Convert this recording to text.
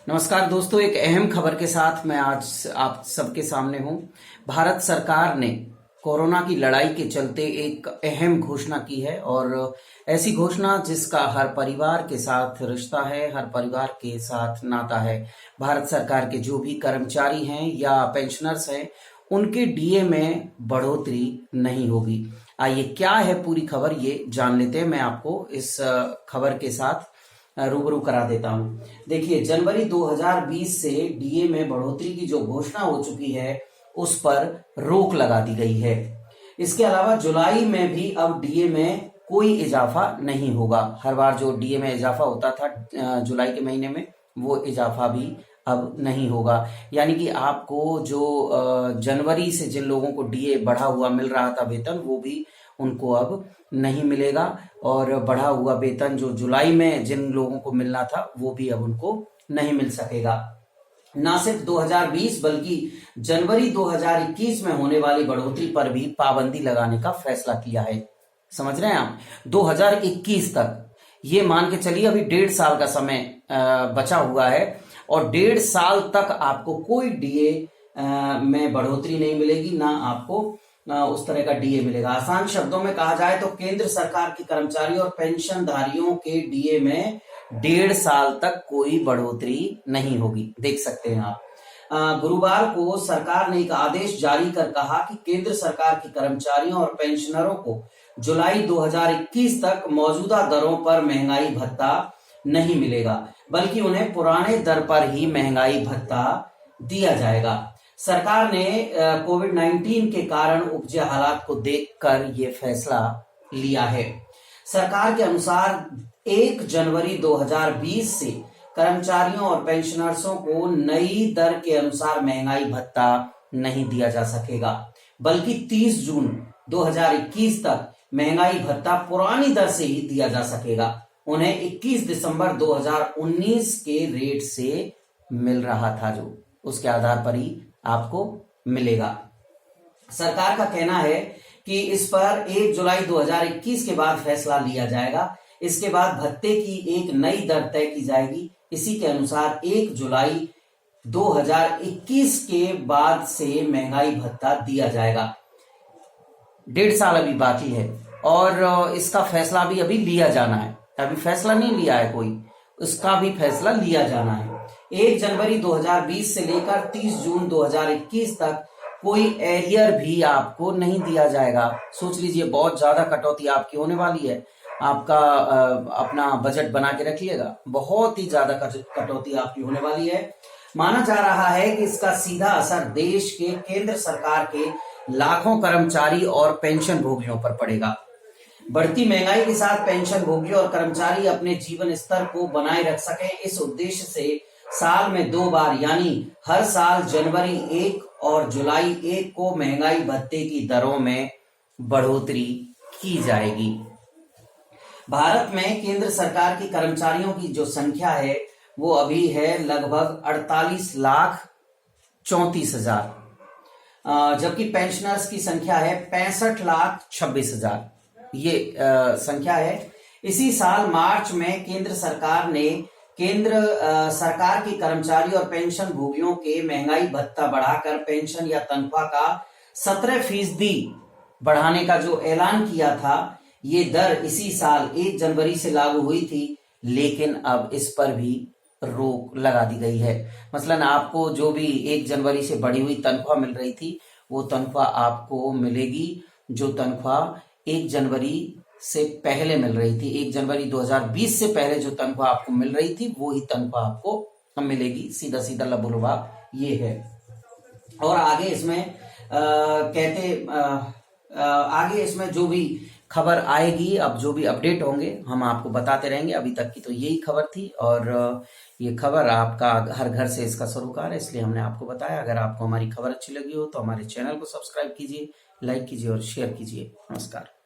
नमस्कार दोस्तों, एक अहम खबर के साथ मैं आज आप सबके सामने हूं। भारत सरकार ने कोरोना की लड़ाई के चलते एक अहम घोषणा की है और ऐसी घोषणा जिसका हर परिवार के साथ रिश्ता है, हर परिवार के साथ नाता है। भारत सरकार के जो भी कर्मचारी हैं या पेंशनर्स हैं, उनके डीए में बढ़ोतरी नहीं होगी। आइए क्या है पूरी खबर ये जान लेते हैं। मैं आपको इस खबर के साथ रूबरू करा देता हूं। देखिए, जनवरी 2020 से डीए में बढ़ोतरी की जो घोषणा हो चुकी है उस पर रोक लगा दी गई है। इसके अलावा जुलाई में भी अब डीए में कोई इजाफा नहीं होगा। हर बार जो डीए में इजाफा होता था जुलाई के महीने में, वो इजाफा भी अब नहीं होगा। यानी कि आपको जो जनवरी से जिन लोगों को डीए बढ़ा हुआ मिल रहा था वेतन, वो भी उनको अब नहीं मिलेगा और बढ़ा हुआ वेतन जो जुलाई में जिन लोगों को मिलना था वो भी अब उनको नहीं मिल सकेगा। ना सिर्फ 2020 बल्कि जनवरी 2021 में होने वाली बढ़ोतरी पर भी पाबंदी लगाने का फैसला किया है। समझ रहे हैं आप? 2021 तक, ये मान के चलिए अभी 1.5 साल का समय बचा हुआ है और 1.5 साल तक आपको कोई डीए में बढ़ोतरी नहीं मिलेगी, ना आपको उस तरह का डीए मिलेगा। आसान शब्दों में कहा जाए तो केंद्र सरकार के कर्मचारियों और पेंशनधारियों के डीए में 1.5 साल तक कोई बढ़ोतरी नहीं होगी। देख सकते हैं आप। गुरुवार को सरकार ने एक आदेश जारी कर कहा कि केंद्र सरकार के कर्मचारियों और पेंशनरों को जुलाई 2021 तक मौजूदा दरों पर महंगाई भत्ता नहीं मिलेगा, बल्कि उन्हें पुराने दर पर ही महंगाई भत्ता दिया जाएगा। सरकार ने कोविड-19 के कारण उपजे हालात को देखकर यह फैसला लिया है। सरकार के अनुसार 1 जनवरी 2020 से कर्मचारियों और पेंशनर्सों को नई दर के अनुसार महंगाई भत्ता नहीं दिया जा सकेगा, बल्कि 30 जून 2021 तक महंगाई भत्ता पुरानी दर से ही दिया जा सकेगा। उन्हें 21 दिसंबर 2019 के रेट से मिल रहा था, जो उसके आधार पर ही आपको मिलेगा। सरकार का कहना है कि इस पर 1 जुलाई 2021 के बाद फैसला लिया जाएगा। इसके बाद भत्ते की एक नई दर तय की जाएगी। इसी के अनुसार 1 जुलाई 2021 के बाद से महंगाई भत्ता दिया जाएगा। 1.5 साल अभी बाकी है और इसका फैसला भी अभी लिया जाना है। अभी फैसला नहीं लिया है कोई, उसका भी फैसला लिया जाना है। 1 जनवरी 2020 से लेकर 30 जून 2021 तक कोई एरियर भी आपको नहीं दिया जाएगा। सोच लीजिए, बहुत ज्यादा कटौती आपकी होने वाली है। आपका अपना बजट बना के रखिएगा, बहुत ही ज्यादा कटौती आपकी होने वाली है। माना जा रहा है कि इसका सीधा असर देश के केंद्र सरकार के लाखों कर्मचारी और पेंशन भोगियों पर पड़ेगा। बढ़ती महंगाई के साथ पेंशन भोगी और कर्मचारी अपने जीवन स्तर को बनाए रख सके, इस उद्देश्य से साल में 2 बार यानी हर साल जनवरी 1 और जुलाई 1 को महंगाई भत्ते की दरों में बढ़ोतरी की जाएगी। भारत में केंद्र सरकार के कर्मचारियों की जो संख्या है वो अभी है लगभग 48,34,000, जबकि पेंशनर्स की संख्या है 65,26,000। ये संख्या है। इसी साल मार्च में केंद्र सरकार ने सरकार के कर्मचारी और पेंशन भोगियों के महंगाई भत्ता बढ़ाकर पेंशन या तनख्वाह का 17% बढ़ाने का जो ऐलान किया था, ये दर इसी साल 1 जनवरी से लागू हुई थी, लेकिन अब इस पर भी रोक लगा दी गई है। मसलन आपको जो भी 1 जनवरी से बढ़ी हुई तनख्वाह मिल रही थी, वो तनख्वाह आपको मिलेगी जो तनख्वाह 1 जनवरी से पहले मिल रही थी। 1 जनवरी 2020 से पहले जो तनख्वाह आपको मिल रही थी, वो ही तनख्वाह आपको मिलेगी। सीधा सीधा लबुलबाब ये है। और आगे इसमें आगे इसमें जो भी खबर आएगी, अब जो भी अपडेट होंगे हम आपको बताते रहेंगे। अभी तक की तो यही खबर थी और ये खबर आपका हर घर से इसका सरोकार है, इसलिए हमने आपको बताया। अगर आपको हमारी खबर अच्छी लगी हो तो हमारे चैनल को सब्सक्राइब कीजिए, लाइक कीजिए और शेयर कीजिए। नमस्कार।